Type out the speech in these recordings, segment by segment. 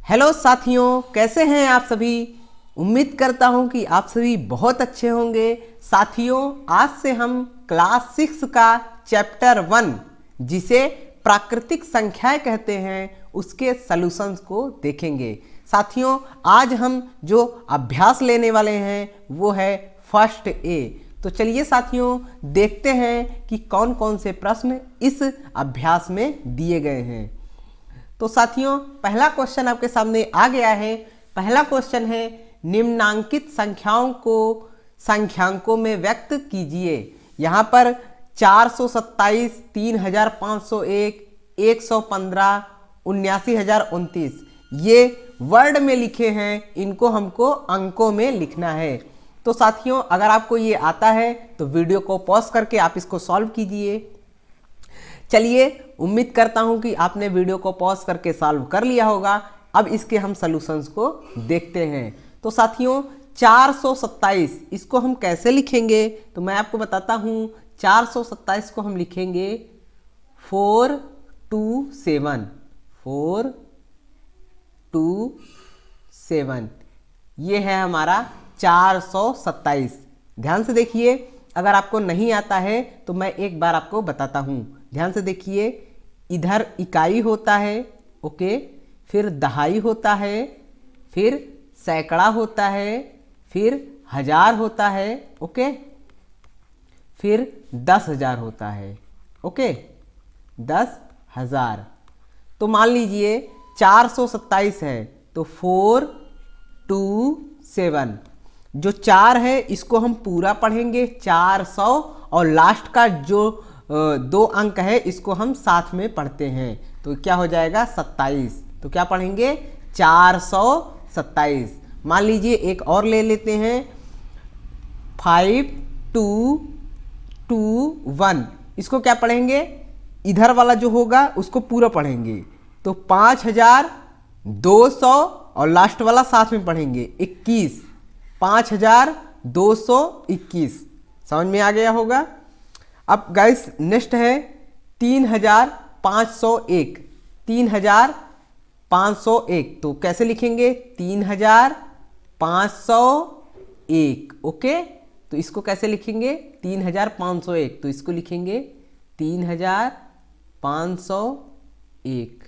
Hello साथियों, कैसे हैं आप सभी। उम्मीद करता हूं कि आप सभी बहुत अच्छे होंगे। साथियों, आज से हम क्लास 6 का चैप्टर 1 जिसे प्राकृतिक संख्याएं कहते हैं उसके सॉल्यूशंस को देखेंगे। साथियों, आज हम जो अभ्यास लेने वाले हैं वो है फर्स्ट ए। तो चलिए साथियों, देखते हैं कि कौन कौन से प्रश्न इस अभ्यास में दिए गए हैं। तो साथियों, पहला क्वेश्चन आपके सामने आ गया है। पहला क्वेश्चन है, निम्नांकित संख्याओं को संख्यांकों में व्यक्त कीजिए। यहाँ पर 427, 3501, 115, 79,029 ये वर्ड में लिखे हैं, इनको हमको अंकों में लिखना है। तो साथियों, अगर आपको ये आता है तो वीडियो को पॉज करके आप इसको सॉल्व कीजिए। चलिए, उम्मीद करता हूं कि आपने वीडियो को पॉज करके सॉल्व कर लिया होगा। अब इसके हम सॉल्यूशंस को देखते हैं। तो साथियों, 427 इसको हम कैसे लिखेंगे तो मैं आपको बताता हूं। 427 को हम लिखेंगे 427 427। ये है हमारा 427। ध्यान से देखिए, अगर आपको नहीं आता है तो मैं एक बार आपको बताता हूं। ध्यान से देखिए, इधर इकाई होता है, ओके, फिर दहाई होता है, फिर सैकड़ा होता है, फिर हजार होता है, ओके, फिर 10,000 होता है, ओके, 10,000। तो मान लीजिए 427 है तो 427, जो 4 है इसको हम पूरा पढ़ेंगे 400, और लास्ट का जो 2 अंक है इसको हम साथ में पढ़ते हैं तो क्या हो जाएगा 27। तो क्या पढ़ेंगे 427। मान लीजिए एक और ले लेते हैं 5221, इसको क्या पढ़ेंगे, इधर वाला जो होगा उसको पूरा पढ़ेंगे तो 5200, और लास्ट वाला साथ में पढ़ेंगे 21, 5221। समझ में आ गया होगा। अब गाइस नेक्स्ट है 3501। 3501 तो कैसे लिखेंगे 3501, ओके। तो इसको कैसे लिखेंगे 3501, तो इसको लिखेंगे 3501,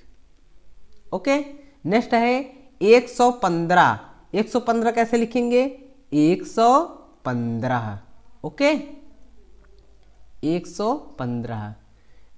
ओके। नेक्स्ट है 115। 115 कैसे लिखेंगे 115, ओके, 115।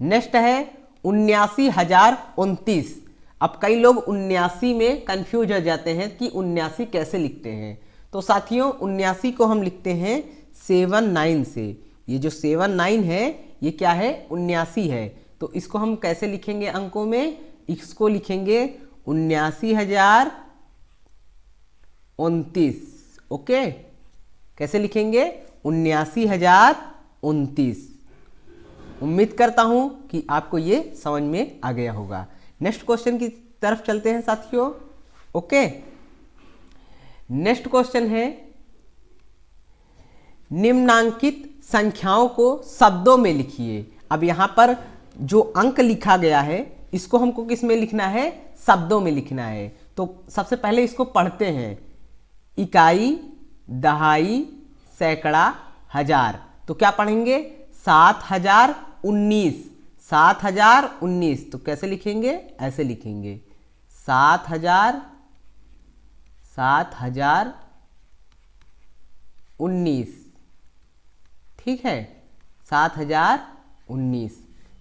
नेक्स्ट है 79,029। अब कई लोग 79 में कंफ्यूज हो जाते हैं कि 79 कैसे लिखते हैं। तो साथियों, 79 को हम लिखते हैं 79 से। ये जो 79 है ये क्या है 79 है। तो इसको हम कैसे लिखेंगे अंकों में, इसको लिखेंगे 79,029, ओके। कैसे लिखेंगे 79,029। उम्मीद करता हूं कि आपको ये समझ में आ गया होगा। नेक्स्ट क्वेश्चन की तरफ चलते हैं साथियों, ओके। नेक्स्ट क्वेश्चन है, निम्नांकित संख्याओं को शब्दों में लिखिए। अब यहां पर जो अंक लिखा गया है इसको हमको किस में लिखना है, शब्दों में लिखना है। तो सबसे पहले इसको पढ़ते हैं, इकाई, दहाई, सैकड़ा, हजार। तो क्या पढ़ेंगे 7019। 7019 तो कैसे लिखेंगे, ऐसे लिखेंगे 7019, ठीक है, 7019।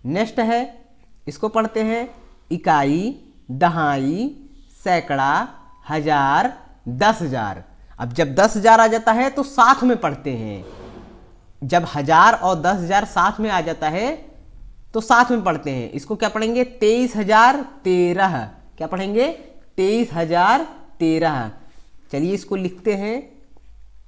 नेक्स्ट है, इसको पढ़ते हैं, इकाई, दहाई, सैकड़ा, हजार, 10,000। अब जब 10,000 आ जाता है तो साथ में पढ़ते हैं। जब 1000 और 10,000 साथ में आ जाता है तो साथ में पढ़ते हैं। इसको क्या पढ़ेंगे 23,013। क्या पढ़ेंगे 23,013। चलिए इसको लिखते हैं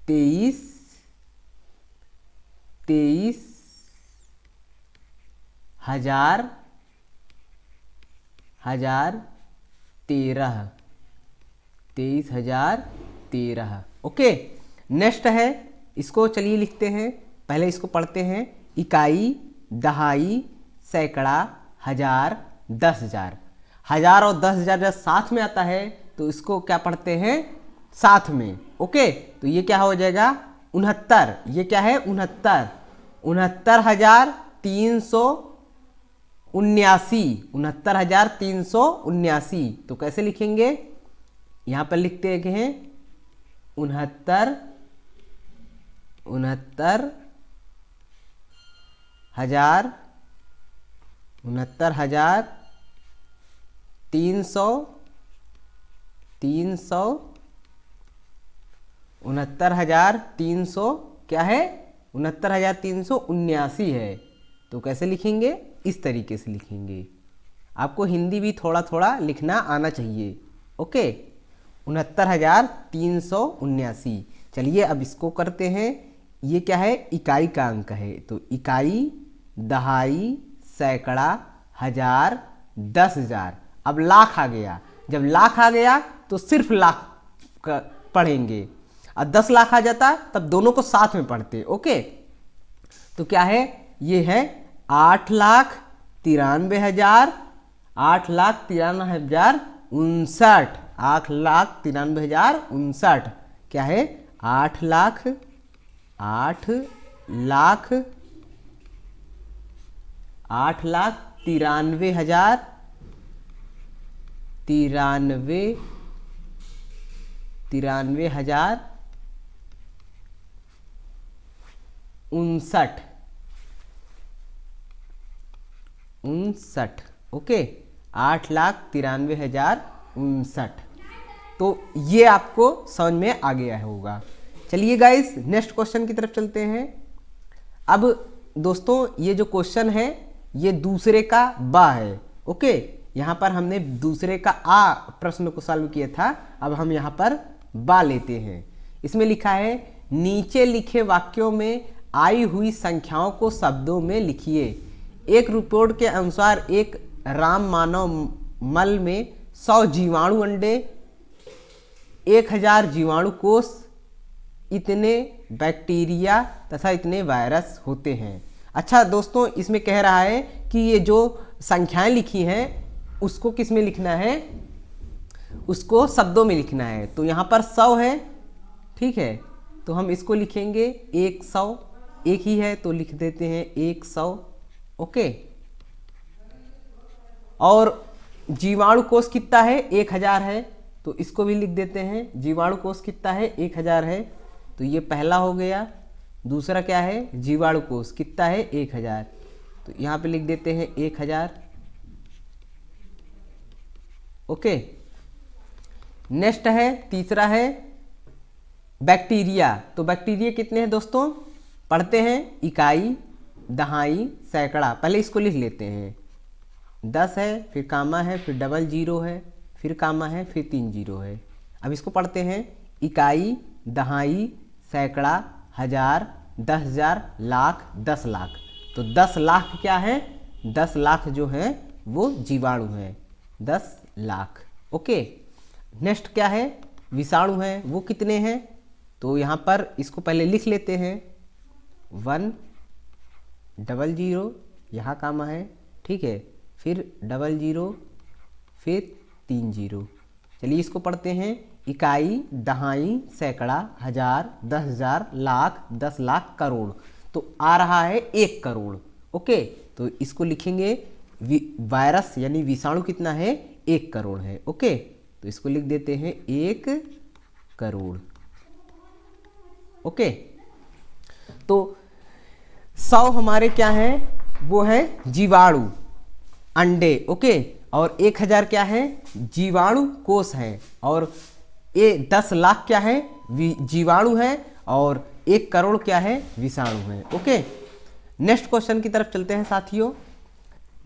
23,013, ओके। नेक्स्ट है, इसको चलिए लिखते हैं, पहले इसको पढ़ते हैं, इकाई, दहाई, सैकड़ा, हजार, 10,000। 1000 और 10,000 जब साथ में आता है तो इसको क्या पढ़ते हैं साथ में। ओके, तो ये क्या हो जाएगा 69, ये क्या है 69, 69,379, 69,379। तो कैसे लिखेंगे, यहाँ पर लिखते हैं 69 69,300 69,300 क्या है 69,379 है। तो कैसे लिखेंगे, इस तरीके से लिखेंगे। आपको हिंदी भी थोड़ा थोड़ा लिखना आना चाहिए। ओके, 69,379। चलिए अब इसको करते हैं। ये क्या है, इकाई का अंक है। तो इकाई, दहाई, सैकड़ा, हजार, 10,000। अब लाख आ गया, जब लाख आ गया तो सिर्फ लाख पढ़ेंगे, और 10 लाख आ जाता तब दोनों को साथ में पढ़ते। ओके, तो क्या है, ये है 8,93,000, 8,93,059, 8,93,059। क्या है 8,93,000, 59। ओके, 8,93,059। तो ये आपको समझ में आ गया होगा। चलिए गाइस, नेक्स्ट क्वेश्चन की तरफ चलते हैं। अब दोस्तों, ये जो क्वेश्चन है ये दूसरे का बा है। ओके, यहाँ पर हमने दूसरे का आ प्रश्न को सॉल्व किया था, अब हम यहाँ पर बा लेते हैं। इसमें लिखा है, नीचे लिखे वाक्यों में आई हुई संख्याओं को शब्दों में लिखिए। एक रिपोर्ट के अनुसार एक राम मानव मल में 100 जीवाणु अंडे, 1000 जीवाणु कोष, इतने बैक्टीरिया तथा इतने वायरस होते हैं। अच्छा दोस्तों, इसमें कह रहा है कि ये जो संख्याएं लिखी हैं उसको किस में लिखना है, उसको शब्दों में लिखना है। तो यहाँ पर 100 है, ठीक है, तो हम इसको लिखेंगे 100, एक ही है तो लिख देते हैं 100। ओके, और जीवाणु कोष कितना है 1000 है, तो इसको भी लिख देते हैं। जीवाणु कोष कितना है 1000 है, तो ये पहला हो गया। दूसरा क्या है, जीवाणु कोष कितना है 1000, तो यहाँ पे लिख देते हैं 1000। ओके, नेक्स्ट है, तीसरा है बैक्टीरिया। तो बैक्टीरिया कितने हैं दोस्तों, पढ़ते हैं। इकाई, दहाई, सैकड़ा। पहले इसको लिख लेते हैं। 10 है, फिर कामा है, फिर डबल जीरो है, फिर कामा है, फिर 3 जीरो है। अब इसको पढ़ते हैं। इकाई, दहाई, सैकड़ा, हजार, 10,000, लाख, 10 लाख। तो 10 लाख क्या है, 10 लाख जो है वो जीवाणु है, 10 लाख। ओके, नेक्स्ट क्या है, विषाणु है। वो कितने हैं, तो यहाँ पर इसको पहले लिख लेते हैं। 1 डबल जीरो, यहाँ कामा है, ठीक है, फिर डबल जीरो, फिर 3 जीरो। चलिए इसको पढ़ते हैं। इकाई, दहाई, सैकड़ा, हजार, 10,000, लाख, 10 लाख, करोड़। तो आ रहा है 1 करोड़। ओके, तो इसको लिखेंगे। वायरस यानी विषाणु कितना है, 1 करोड़ है। ओके, तो इसको लिख देते हैं 1 करोड़। ओके, तो 100 हमारे क्या है, वो है जीवाणु अंडे। ओके, और 1000 क्या है, जीवाणु कोष है, और ये 10 लाख क्या है, जीवाणु है, और 1 करोड़ क्या है, विषाणु है। ओके, नेक्स्ट क्वेश्चन की तरफ चलते हैं साथियों।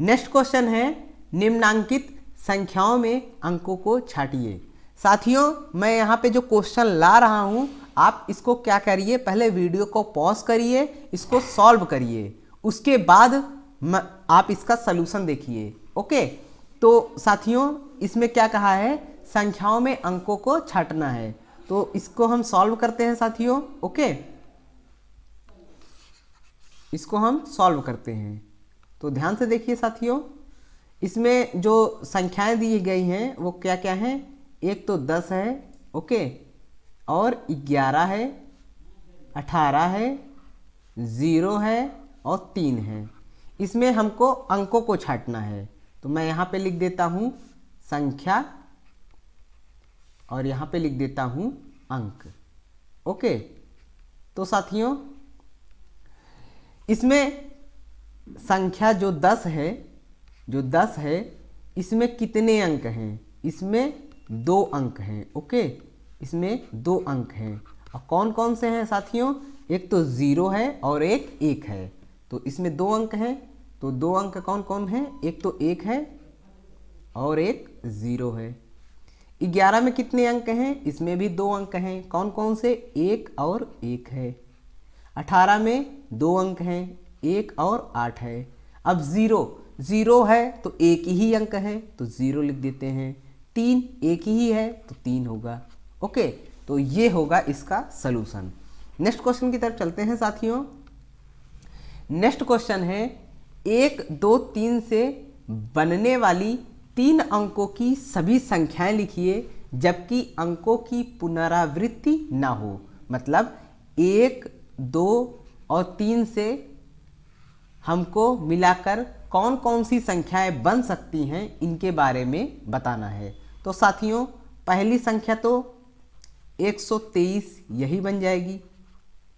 नेक्स्ट क्वेश्चन है, निम्नांकित संख्याओं में अंकों को छांटिए। साथियों, मैं यहाँ पे जो क्वेश्चन ला रहा हूँ, आप इसको क्या करिए, पहले वीडियो को पॉज करिए, इसको सॉल्व करिए, उसके बाद आप इसका सलूशन देखिए। ओके, तो साथियों इसमें क्या कहा है, संख्याओं में अंकों को छांटना है। तो इसको हम सॉल्व करते हैं साथियों। ओके, इसको हम सॉल्व करते हैं। तो ध्यान से देखिए साथियों, इसमें जो संख्याएं दी गई हैं वो क्या क्या हैं, एक तो 10 है, ओके, और 11 है, 18 है, 0 है और 3 है। इसमें हमको अंकों को छांटना है, तो मैं यहाँ पे लिख देता हूँ संख्या और यहाँ पे लिख देता हूँ अंक, ओके। तो साथियों इसमें संख्या जो 10 है, इसमें कितने अंक हैं? इसमें 2 अंक हैं, ओके, इसमें 2 अंक हैं। और कौन कौन से हैं साथियों? एक तो 0 है और एक 1 है, तो इसमें 2 अंक हैं। तो 2 अंक कौन कौन हैं? एक तो 1 है और एक 0 है। 11 में कितने अंक हैं? इसमें भी 2 अंक हैं। कौन कौन से? 1 और 1 है। 18 में 2 अंक हैं, 1 और 8 है। अब 0 है तो एक ही अंक है, तो 0 लिख देते हैं। 3 एक ही है तो 3 होगा, ओके। तो ये होगा इसका सलूशन। नेक्स्ट क्वेश्चन की तरफ चलते हैं साथियों। नेक्स्ट क्वेश्चन है 1, 2, 3 से बनने वाली 3 अंकों की सभी संख्याएं लिखिए जबकि अंकों की पुनरावृत्ति ना हो। मतलब 1, 2 और 3 से हमको मिलाकर कौन कौन सी संख्याएं बन सकती हैं, इनके बारे में बताना है। तो साथियों पहली संख्या तो 123 यही बन जाएगी,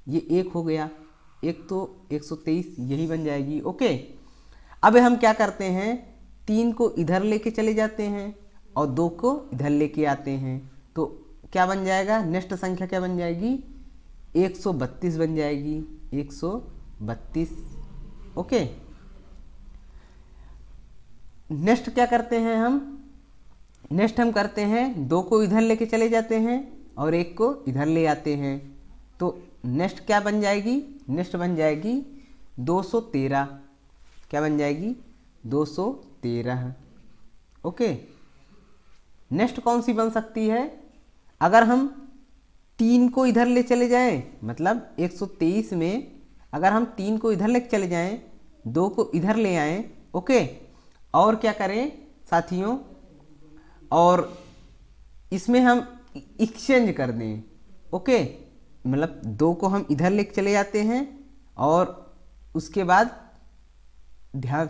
ये 1 हो गया, एक तो 123 यही बन जाएगी, ओके। अब हम क्या करते हैं, 3 को इधर लेके चले जाते हैं और 2 को इधर लेके आते हैं, तो क्या बन जाएगा? नेक्स्ट संख्या क्या बन जाएगी? 132 बन जाएगी, 132, ओके। नेक्स्ट क्या करते हैं हम? नेक्स्ट हम करते हैं 2 को इधर लेके चले जाते हैं और 1 को इधर ले आते हैं, तो नेक्स्ट क्या बन जाएगी? नेक्स्ट बन जाएगी 213। क्या बन जाएगी? 213, ओके। नेक्स्ट कौन सी बन सकती है? अगर हम 3 को इधर ले चले जाएं, मतलब 123 में अगर हम 3 को इधर ले चले जाएं, 2 को इधर ले आएं, ओके, और क्या करें साथियों, और इसमें हम एक्सचेंज कर दें, ओके। मतलब 2 को हम इधर ले चले जाते हैं और उसके बाद ध्यान,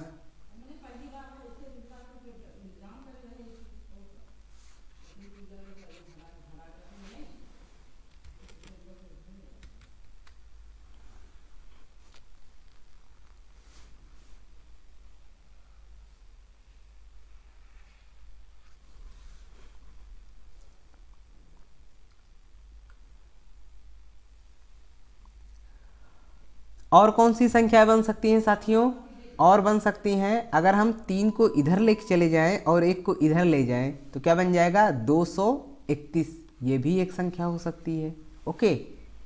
और कौन सी संख्या बन सकती हैं साथियों? और बन सकती हैं, अगर हम 3 को इधर लेके चले जाएं और 1 को इधर ले जाएं, तो क्या बन जाएगा? 231, ये भी एक संख्या हो सकती है, ओके।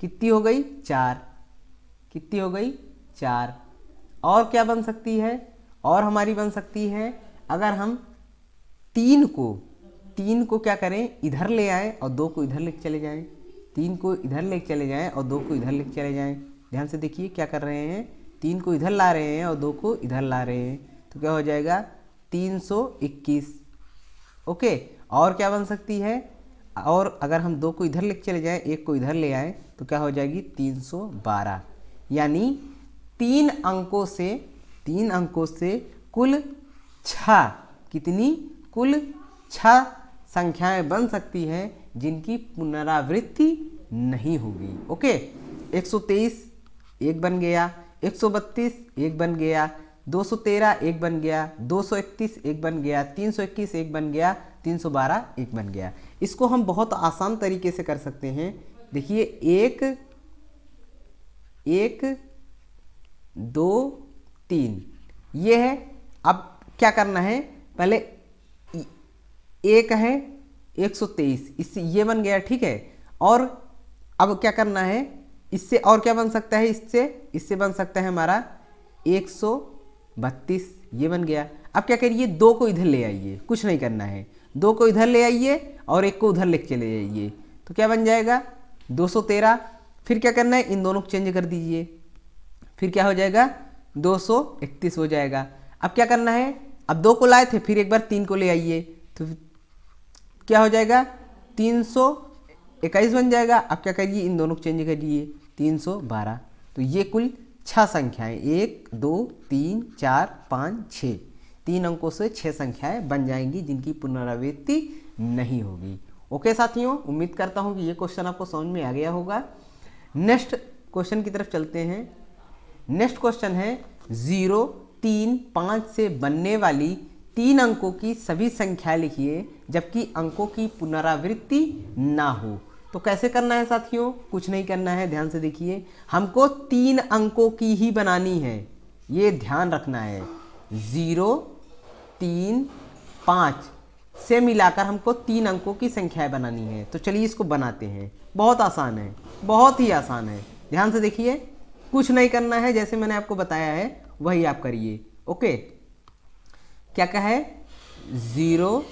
कितनी हो गई? 4। कितनी हो गई? 4। और क्या बन सकती है? और हमारी बन सकती है, अगर हम 3 को क्या करें? इधर ले आएँ और 2 को इधर लेके चले जाएँ। 3 को इधर लेके चले जाएँ और 2 को इधर लेके चले जाएँ। ध्यान से देखिए क्या कर रहे हैं, 3 को इधर ला रहे हैं और 2 को इधर ला रहे हैं, तो क्या हो जाएगा? 321, ओके। और क्या बन सकती है? और अगर हम 2 को इधर लेके चले जाएं, 1 को इधर ले आए, तो क्या हो जाएगी? 312। यानी 3 अंकों से कुल 6, कितनी? कुल 6 संख्याएं बन सकती हैं जिनकी पुनरावृत्ति नहीं होगी, ओके। 123 एक बन गया, 132 एक बन गया, 213 एक बन गया, 231 एक बन गया, 321 एक बन गया, 312 एक बन गया। इसको हम बहुत आसान तरीके से कर सकते हैं। देखिए 1 2 3 ये है। अब क्या करना है, पहले एक है 123, इससे ये बन गया, ठीक है। और अब क्या करना है, इससे और क्या बन सकता है? इससे बन सकता है हमारा 132, ये बन गया। अब क्या करिए, 2 को इधर ले आइए, कुछ नहीं करना है, 2 को इधर ले आइए और 1 को उधर लेके चले जाइए, तो क्या बन जाएगा? 213। फिर क्या करना है, इन दोनों को चेंज कर दीजिए, फिर क्या हो जाएगा? 231 हो जाएगा। अब क्या करना है, अब 2 को लाए थे, फिर एक बार 3 को ले आइए, तो क्या हो जाएगा? 321 बन जाएगा। अब क्या करिए, इन दोनों को चेंज करिए, 312। तो ये कुल 6 संख्याएं, 1 2 3 4 5 6, 3 अंकों से 6 संख्याएं बन जाएंगी जिनकी पुनरावृत्ति नहीं होगी। ओके साथियों, उम्मीद करता हूँ कि ये क्वेश्चन आपको समझ में आ गया होगा। नेक्स्ट क्वेश्चन की तरफ चलते हैं। नेक्स्ट क्वेश्चन है 0 3 5 से बनने वाली 3 अंकों की सभी संख्याएं लिखिए जबकि अंकों की पुनरावृत्ति ना हो। तो कैसे करना है साथियों, कुछ नहीं करना है, ध्यान से देखिए। हमको 3 अंकों की ही बनानी है, ये ध्यान रखना है। 0 3 5 से मिलाकर हमको 3 अंकों की संख्याएं बनानी है। तो चलिए इसको बनाते हैं। बहुत आसान है, बहुत ही आसान है, ध्यान से देखिए। कुछ नहीं करना है, जैसे मैंने आपको बताया है वही आप करिए। ओके, क्या क्या है, 0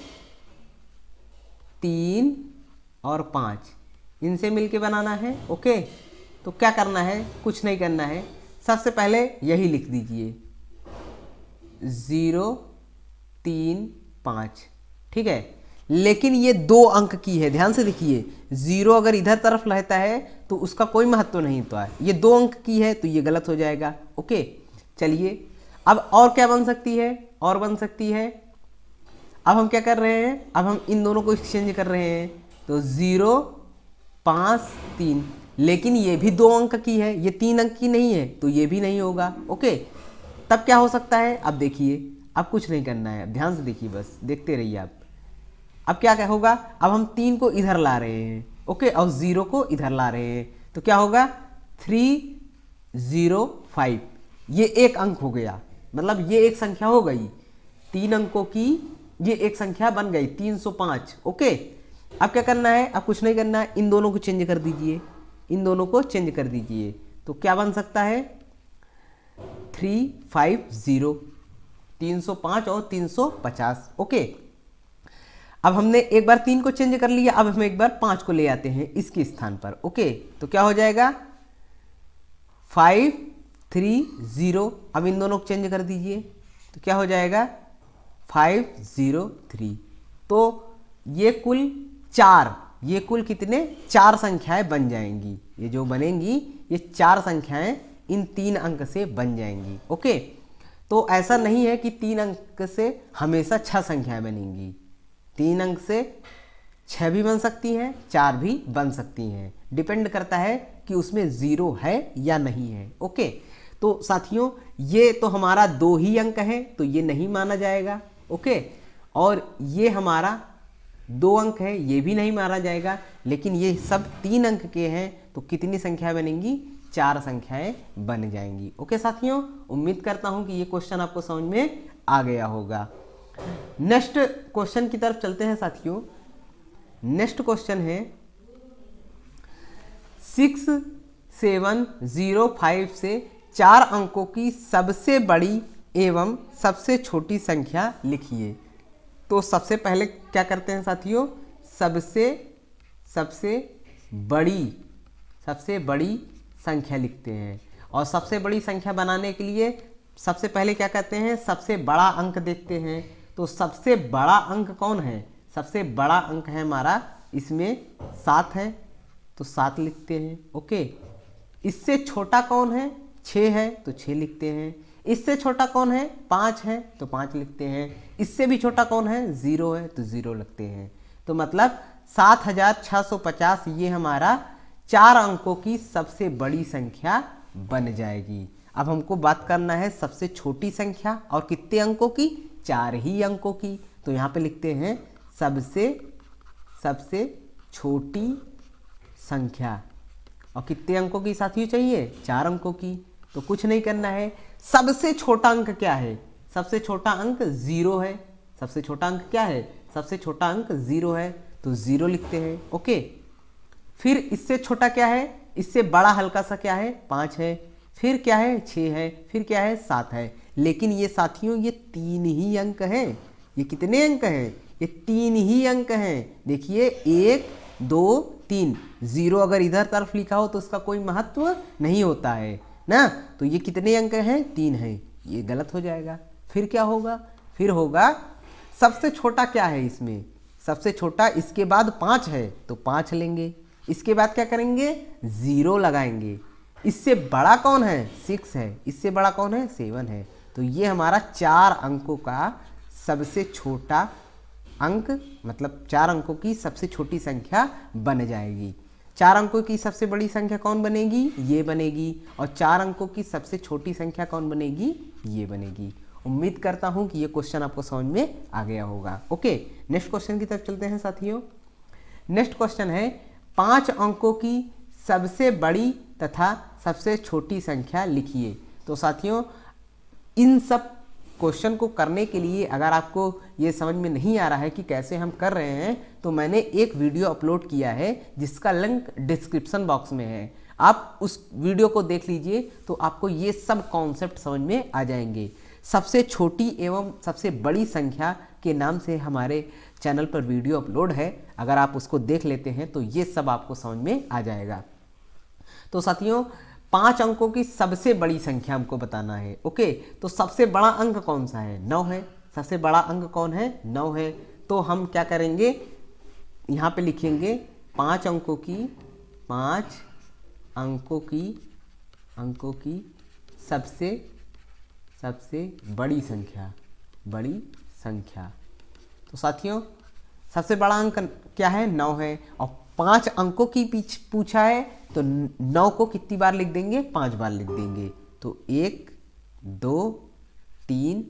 3 और 5 इनसे मिलके बनाना है। ओके, तो क्या करना है, कुछ नहीं करना है, सबसे पहले यही लिख दीजिए 0 3 5, ठीक है। लेकिन ये 2 अंक की है, ध्यान से देखिए। 0 अगर इधर तरफ रहता है तो उसका कोई महत्व नहीं होता है, ये 2 अंक की है तो ये गलत हो जाएगा। ओके, चलिए अब और क्या बन सकती है, और बन सकती है, अब हम क्या कर रहे हैं, अब हम इन दोनों को एक्सचेंज कर रहे हैं। तो 0 5 3, लेकिन ये भी 2 अंक की है, ये 3 अंक की नहीं है तो ये भी नहीं होगा। ओके, तब क्या हो सकता है, अब देखिए, अब कुछ नहीं करना है, ध्यान से देखिए, बस देखते रहिए आप। अब क्या होगा, अब हम 3 को इधर ला रहे हैं, ओके, और 0 को इधर ला रहे हैं, तो क्या होगा 3 0 5, ये एक अंक हो गया, मतलब ये एक संख्या हो गई 3 अंकों की, ये एक संख्या बन गई 305। ओके, अब क्या करना है, अब कुछ नहीं करना है, इन दोनों को चेंज कर दीजिए, इन दोनों को चेंज कर दीजिए। तो क्या बन सकता है 350, 305 और 350। ओके, अब हमने एक बार 3 को चेंज कर लिया, अब हम एक बार 5 को ले आते हैं इसके स्थान पर। ओके, तो क्या हो जाएगा 530, अब इन दोनों को चेंज कर दीजिए, तो क्या हो जाएगा 503। तो ये कुल 4, ये कुल कितने 4 संख्याएं बन जाएंगी, ये जो बनेंगी ये 4 संख्याएं इन 3 अंक से बन जाएंगी। ओके, तो ऐसा नहीं है कि 3 अंक से हमेशा 6 संख्याएं बनेंगी, 3 अंक से 6 भी बन सकती हैं, 4 भी बन सकती हैं, डिपेंड करता है कि उसमें 0 है या नहीं है। ओके, तो साथियों ये तो हमारा 2 ही अंक है तो ये नहीं माना जाएगा। ओके, और ये हमारा 2 अंक है, ये भी नहीं माना जाएगा, लेकिन ये सब 3 अंक के हैं तो कितनी संख्या बनेंगी, 4 संख्याएं बन जाएंगी। ओके साथियों, उम्मीद करता हूं कि ये क्वेश्चन आपको समझ में आ गया होगा। नेक्स्ट क्वेश्चन की तरफ चलते हैं साथियों। नेक्स्ट क्वेश्चन है 6705 से 4 अंकों की सबसे बड़ी एवं सबसे छोटी संख्या लिखिए। तो सबसे पहले क्या करते हैं साथियों, सबसे बड़ी संख्या लिखते हैं, और सबसे बड़ी संख्या बनाने के लिए सबसे पहले क्या करते हैं, सबसे बड़ा अंक देखते हैं। तो सबसे बड़ा अंक कौन है, सबसे बड़ा अंक है हमारा, इसमें 7 है तो 7 लिखते हैं। ओके, इससे छोटा कौन है, 6 है तो 6 लिखते हैं। इससे छोटा कौन है, 5 है तो 5 लिखते हैं। इससे भी छोटा कौन है, 0 है तो 0 लिखते हैं। तो मतलब 7650 ये हमारा 4 अंकों की सबसे बड़ी संख्या बन जाएगी। अब हमको बात करना है सबसे छोटी संख्या, और कितने अंकों की, 4 ही अंकों की। तो यहाँ पे लिखते हैं सबसे छोटी संख्या, और कितने अंकों की साथियों चाहिए, 4 अंकों की। तो कुछ नहीं करना है, सबसे छोटा अंक क्या है, सबसे छोटा अंक 0 है। सबसे छोटा अंक क्या है, सबसे छोटा अंक 0 है तो 0 लिखते हैं। ओके, फिर इससे छोटा क्या है, इससे बड़ा हल्का सा क्या है, 5 है। फिर क्या है, 6 है। फिर क्या है, 7 है। लेकिन ये साथियों ये 3 ही अंक हैं। ये कितने अंक हैं, ये 3 ही अंक हैं। देखिए 1 2 3, 0 अगर इधर तरफ लिखा हो तो उसका कोई महत्व नहीं होता है ना। तो ये कितने अंक हैं, 3 हैं, ये गलत हो जाएगा। फिर क्या होगा, फिर होगा सबसे छोटा क्या है इसमें, सबसे छोटा इसके बाद 5 है तो 5 लेंगे, इसके बाद क्या करेंगे 0 लगाएंगे। इससे बड़ा कौन है 6 है, इससे बड़ा कौन है 7 है। तो ये हमारा 4 अंकों का सबसे छोटा अंक, मतलब 4 अंकों की सबसे छोटी संख्या बन जाएगी। 4 अंकों की सबसे बड़ी संख्या कौन बनेगी, ये बनेगी, और 4 अंकों की सबसे छोटी संख्या कौन बनेगी, ये बनेगी। उम्मीद करता हूं कि ये क्वेश्चन आपको समझ में आ गया होगा। ओके, नेक्स्ट क्वेश्चन की तरफ चलते हैं साथियों। नेक्स्ट क्वेश्चन है 5 अंकों की सबसे बड़ी तथा सबसे छोटी संख्या लिखिए। तो साथियों, इन सब क्वेश्चन को करने के लिए अगर आपको ये समझ में नहीं आ रहा है कि कैसे हम कर रहे हैं, तो मैंने एक वीडियो अपलोड किया है जिसका लिंक डिस्क्रिप्शन बॉक्स में है। आप उस वीडियो को देख लीजिए तो आपको ये सब कॉन्सेप्ट समझ में आ जाएंगे। सबसे छोटी एवं सबसे बड़ी संख्या के नाम से हमारे चैनल पर वीडियो अपलोड है, अगर आप उसको देख लेते हैं तो ये सब आपको समझ में आ जाएगा। तो साथियों, 5 अंकों की सबसे बड़ी संख्या हमको बताना है। ओके, तो सबसे बड़ा अंक कौन सा है, 9 है। सबसे बड़ा अंक कौन है, 9 है। तो हम क्या करेंगे, यहाँ पे लिखेंगे 5 अंकों की सबसे बड़ी संख्या। तो साथियों, सबसे बड़ा अंक क्या है, 9 है, और 5 अंकों की पूछा है तो 9 को कितनी बार लिख देंगे, 5 बार लिख देंगे। तो 1 2 3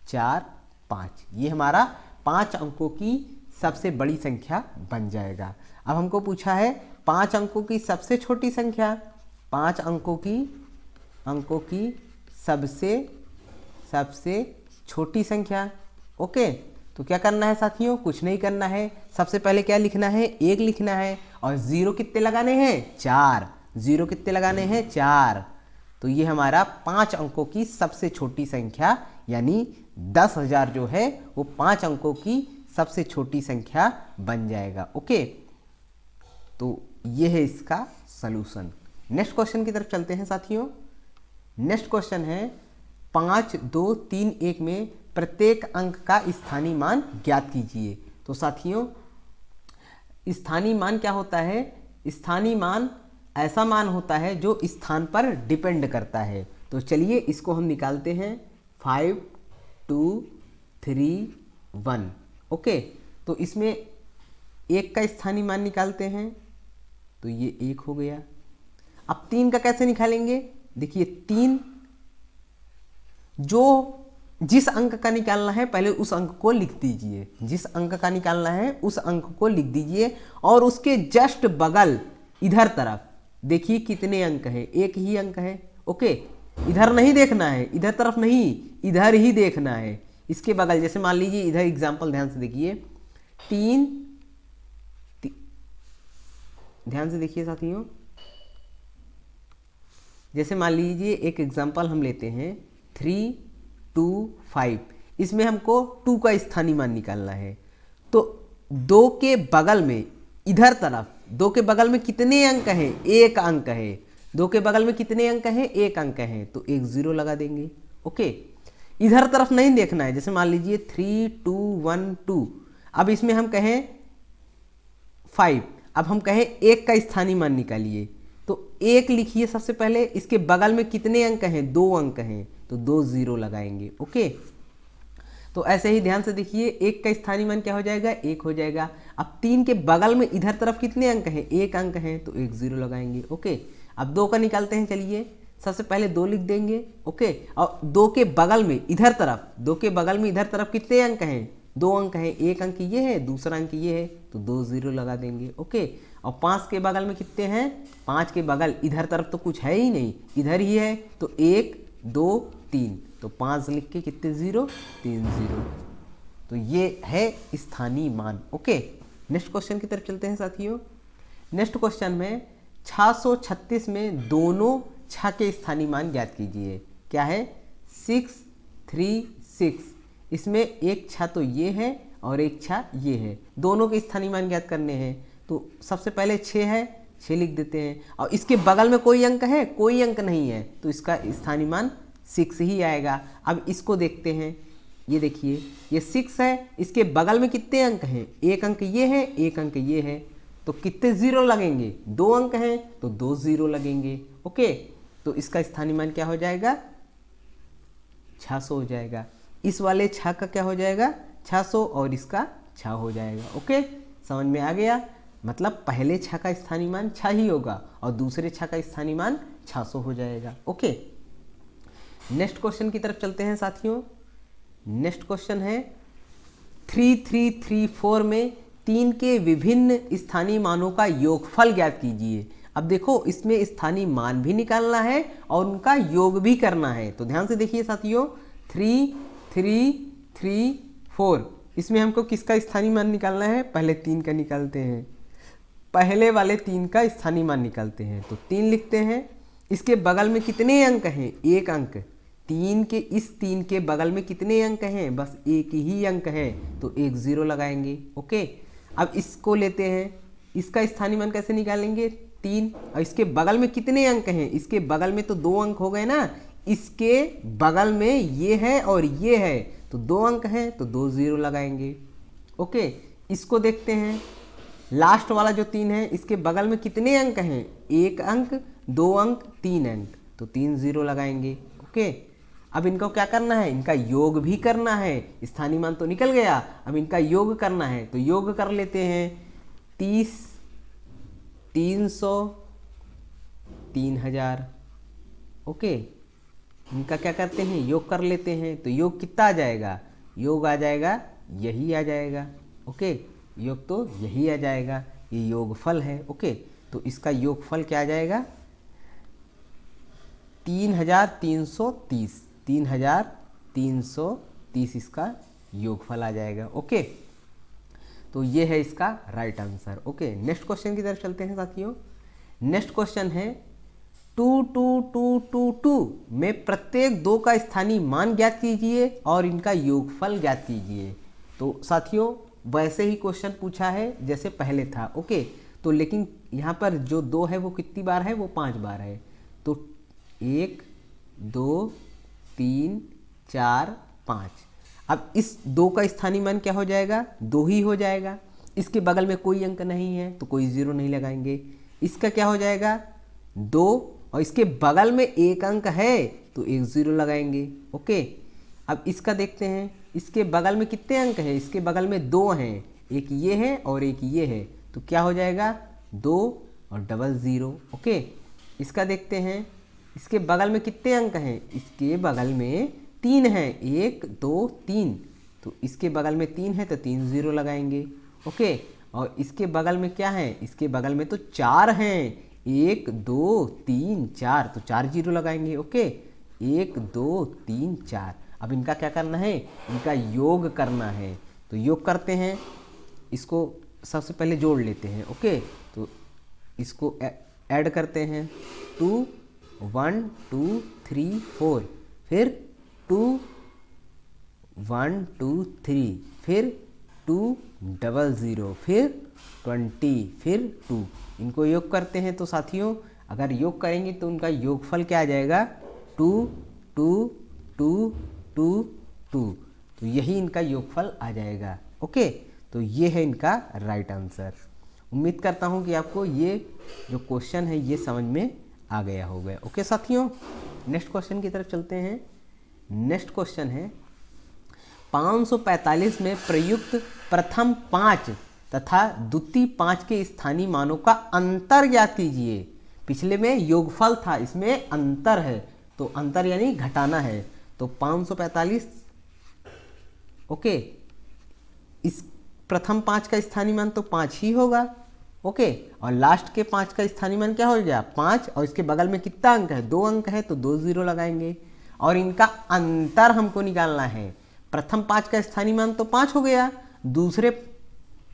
4 5, ये हमारा 5 अंकों की सबसे बड़ी संख्या बन जाएगा। अब हमको पूछा है 5 अंकों की सबसे छोटी संख्या, 5 अंकों की सबसे छोटी संख्या। ओके, तो क्या करना है साथियों, कुछ नहीं करना है। सबसे पहले क्या लिखना है, 1 लिखना है, और 0 कितने लगाने हैं, 4। 0 कितने लगाने हैं, 4। तो ये हमारा 5 अंकों की सबसे छोटी संख्या यानी 10,000 जो है वो 5 अंकों की सबसे छोटी संख्या बन जाएगा। ओके, तो ये है इसका सलूशन। नेक्स्ट क्वेश्चन की तरफ चलते हैं साथियों। नेक्स्ट क्वेश्चन है 5 2 3 1 में प्रत्येक अंक का स्थानीय मान ज्ञात कीजिए। तो साथियों, स्थानीय मान क्या होता है, स्थानीय मान ऐसा मान होता है जो स्थान पर डिपेंड करता है। तो चलिए इसको हम निकालते हैं, 5 2 3 1। ओके, तो इसमें 1 का स्थानीय मान निकालते हैं, तो ये 1 हो गया। अब 3 का कैसे निकालेंगे, देखिए 3 जिस अंक का निकालना है पहले उस अंक को लिख दीजिए, जिस अंक का निकालना है उस अंक को लिख दीजिए, और उसके जस्ट बगल इधर तरफ देखिए कितने अंक है, 1 ही अंक है। ओके, इधर नहीं देखना है, इधर तरफ नहीं, इधर ही देखना है। इसके बगल, जैसे मान लीजिए इधर एग्जाम्पल ध्यान से देखिए, 3 ध्यान से देखिए साथियों, जैसे मान लीजिए एक एग्जाम्पल हम लेते हैं 3 2 5, इसमें हमको 2 का स्थानीय मान निकालना है। तो 2 के बगल में इधर तरफ 2 के बगल में कितने अंक हैं, 1 अंक है। 2 के बगल में कितने अंक हैं, 1 अंक है, तो 1 0 लगा देंगे। ओके, इधर तरफ नहीं देखना है, जैसे मान लीजिए 3 2 1 2। अब इसमें हम कहें 5, अब हम कहें 1 का स्थानीय मान निकालिए, तो 1 लिखिए सबसे पहले, इसके बगल में कितने अंक हैं, 2 अंक हैं, तो 2 0 लगाएंगे। ओके, तो ऐसे ही ध्यान से देखिए, 1 का स्थानीय मान क्या हो जाएगा, 1 हो जाएगा। अब 3 के बगल में इधर तरफ कितने अंक हैं, 1 अंक हैं, तो 1 0 लगाएंगे। ओके, अब 2 का निकालते हैं, चलिए सबसे पहले 2 लिख देंगे। ओके, और 2 के बगल में इधर तरफ, 2 के बगल में इधर तरफ कितने अंक हैं, 2 अंक हैं, 1 अंक ये है, दूसरा अंक ये है, तो 2 0 लगा देंगे। ओके, और 5 के बगल में कितने हैं, 5 के बगल इधर तरफ तो कुछ है ही नहीं, इधर ही है, तो 1 2 3, तो 5 लिख के कितने 0, 3 0। तो ये है स्थानीय मान। ओके, नेक्स्ट क्वेश्चन की तरफ चलते हैं साथियों। नेक्स्ट क्वेश्चन में 636 में दोनों 6 के स्थानीय मान ज्ञात कीजिए। क्या है, 6 3 6, इसमें एक 6 तो ये है और एक 6 ये है, दोनों के स्थानीय मान ज्ञात करने हैं। तो सबसे पहले 6 है, 6 लिख देते हैं, और इसके बगल में कोई अंक है, कोई अंक नहीं है, तो इसका स्थानीय मान 6 ही आएगा। अब इसको देखते हैं, ये देखिए ये 6 है, इसके बगल में कितने अंक हैं, एक अंक ये है, एक अंक ये है, तो कितने जीरो लगेंगे, 2 अंक हैं तो 2 जीरो लगेंगे। ओके, तो इसका स्थानीय मान क्या हो जाएगा, 600 हो जाएगा। इस वाले 6 का क्या हो जाएगा, 600 और इसका 6 हो जाएगा। ओके, समझ में आ गया, मतलब पहले 6 का स्थानीय मान 6 ही होगा और दूसरे 6 का स्थानीय मान 600 हो जाएगा। ओके, नेक्स्ट क्वेश्चन की तरफ चलते हैं साथियों। नेक्स्ट क्वेश्चन है 3334 में 3 के विभिन्न स्थानीय मानों का योगफल ज्ञात कीजिए। अब देखो इसमें स्थानीय मान भी निकालना है और उनका योग भी करना है, तो ध्यान से देखिए साथियों। 3334 इसमें हमको किसका स्थानीय मान निकालना है, पहले 3 का निकालते हैं, पहले वाले 3 का स्थानीय मान निकालते हैं, तो 3 लिखते हैं। इसके बगल में कितने अंक हैं, एक अंक, 3 के बगल में कितने अंक हैं, बस एक ही अंक है, तो 1 जीरो लगाएंगे। ओके, अब इसको लेते हैं, इसका स्थानीय मान कैसे निकालेंगे, 3, और इसके बगल में कितने अंक हैं, इसके बगल में तो 2 अंक हो गए ना, इसके बगल में ये है और ये है, तो 2 अंक हैं तो 2 जीरो लगाएंगे। ओके, इसको देखते हैं, लास्ट वाला जो 3 है इसके बगल में कितने अंक हैं, 1 अंक, 2 अंक, 3 अंक, तो 3 जीरो लगाएंगे। ओके, अब इनको क्या करना है, इनका योग भी करना है, स्थानीय मान तो निकल गया, अब इनका योग करना है, तो योग कर लेते हैं। 30, 300, 3000। ओके, इनका क्या करते हैं, योग कर लेते हैं, तो योग कितना आ जाएगा, योग आ जाएगा, यही आ जाएगा। ओके, योग तो यही आ जाएगा, ये योगफल है। ओके, तो इसका योगफल क्या आ जाएगा, 3330, 3330 इसका योगफल आ जाएगा। ओके, तो ये है इसका right answer. Okay, next question की तरफ चलते हैं साथियों। नेक्स्ट क्वेश्चन है 22222 में प्रत्येक 2 का स्थानीय मान ज्ञात कीजिए और इनका योगफल ज्ञात कीजिए। तो साथियों वैसे ही क्वेश्चन पूछा है जैसे पहले था। ओके, तो लेकिन यहाँ पर जो 2 है वो कितनी बार है, वो 5 बार है, तो 1 2 3 4 5। अब इस 2 का स्थानीय मान क्या हो जाएगा, 2 ही हो जाएगा। इसके बगल में कोई अंक नहीं है तो कोई जीरो नहीं लगाएंगे। इसका क्या हो जाएगा, 2, और इसके बगल में 1 अंक है तो 1 जीरो लगाएंगे। ओके, अब इसका देखते हैं, इसके बगल में कितने अंक हैं, इसके बगल में 2 हैं, एक ये है और एक ये है, तो क्या हो जाएगा, 2 और डबल ज़ीरो। ओके, इसका देखते हैं, इसके बगल में कितने अंक हैं, इसके बगल में 3 हैं, 1 2 3, तो इसके बगल में 3 है तो 3 जीरो लगाएंगे। ओके, और इसके बगल में क्या है, इसके बगल में तो 4 हैं, 1 2 3 4, तो 4 जीरो लगाएंगे। ओके, 1 2 3 4। अब इनका क्या करना है, इनका योग करना है, तो योग करते हैं, इसको सबसे पहले जोड़ लेते हैं। ओके, तो इसको ऐड करते हैं, 2 1 2 3 4, फिर 2 1 2 3, फिर 2 डबल ज़ीरो, फिर 20, फिर 2। इनको योग करते हैं तो साथियों अगर योग करेंगे तो उनका योगफल क्या आ जाएगा, 2 2 2 2 2, तो यही इनका योगफल आ जाएगा। ओके, तो ये है इनका राइट आंसर। उम्मीद करता हूँ कि आपको ये जो क्वेश्चन है ये समझ में आ गया होगा। ओके साथियों, नेक्स्ट क्वेश्चन की तरफ चलते हैं। नेक्स्ट क्वेश्चन है 545 में प्रयुक्त प्रथम 5 तथा द्वितीय 5 के स्थानीय मानों का अंतर ज्ञात कीजिए। पिछले में योगफल था, इसमें अंतर है, तो अंतर यानी घटाना है, तो 545। ओके, इस प्रथम 5 का स्थानीय मान तो 5 ही होगा। ओके, और लास्ट के 5 का स्थानीय मान क्या हो गया, 5, और इसके बगल में कितना अंक है, 2 अंक है, तो 2 जीरो लगाएंगे। और इनका अंतर हमको निकालना है। प्रथम 5 का स्थानीय मान तो 5 हो गया, दूसरे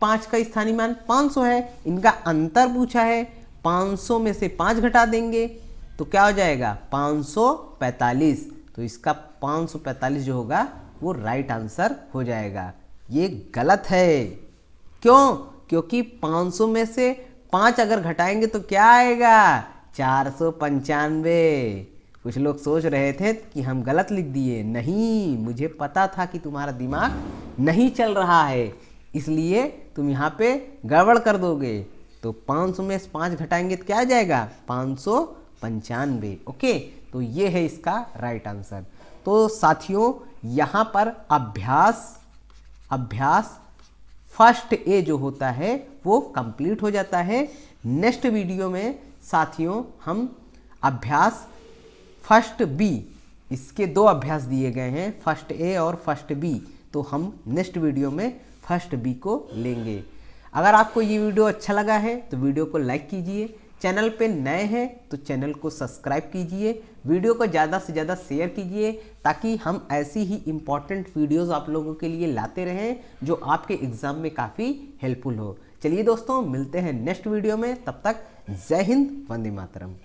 5 का स्थानीय मान 500 है, इनका अंतर पूछा है, 500 में से 5 घटा देंगे तो क्या हो जाएगा, 545। तो इसका 545 जो होगा वो राइट आंसर हो जाएगा। ये गलत है, क्यों, क्योंकि 500 में से 5 अगर घटाएंगे तो क्या आएगा, 495। कुछ लोग सोच रहे थे कि हम गलत लिख दिए। नहीं, मुझे पता था कि तुम्हारा दिमाग नहीं चल रहा है, इसलिए तुम यहाँ पे गड़बड़ कर दोगे। तो 500 में 5 घटाएंगे तो क्या आ जाएगा? 595। ओके, तो ये है इसका राइट आंसर। तो साथियों यहाँ पर अभ्यास फर्स्ट ए जो होता है वो कंप्लीट हो जाता है। नेक्स्ट वीडियो में साथियों हम अभ्यास फर्स्ट बी, इसके 2 अभ्यास दिए गए हैं, फर्स्ट ए और फर्स्ट बी, तो हम नेक्स्ट वीडियो में फर्स्ट बी को लेंगे। अगर आपको ये वीडियो अच्छा लगा है तो वीडियो को लाइक कीजिए, चैनल पे नए हैं तो चैनल को सब्सक्राइब कीजिए, वीडियो को ज़्यादा से ज़्यादा शेयर कीजिए ताकि हम ऐसी ही इम्पॉर्टेंट वीडियोस आप लोगों के लिए लाते रहें जो आपके एग्ज़ाम में काफ़ी हेल्पफुल हो। चलिए दोस्तों, मिलते हैं नेक्स्ट वीडियो में, तब तक जय हिंद, वंदे मातरम।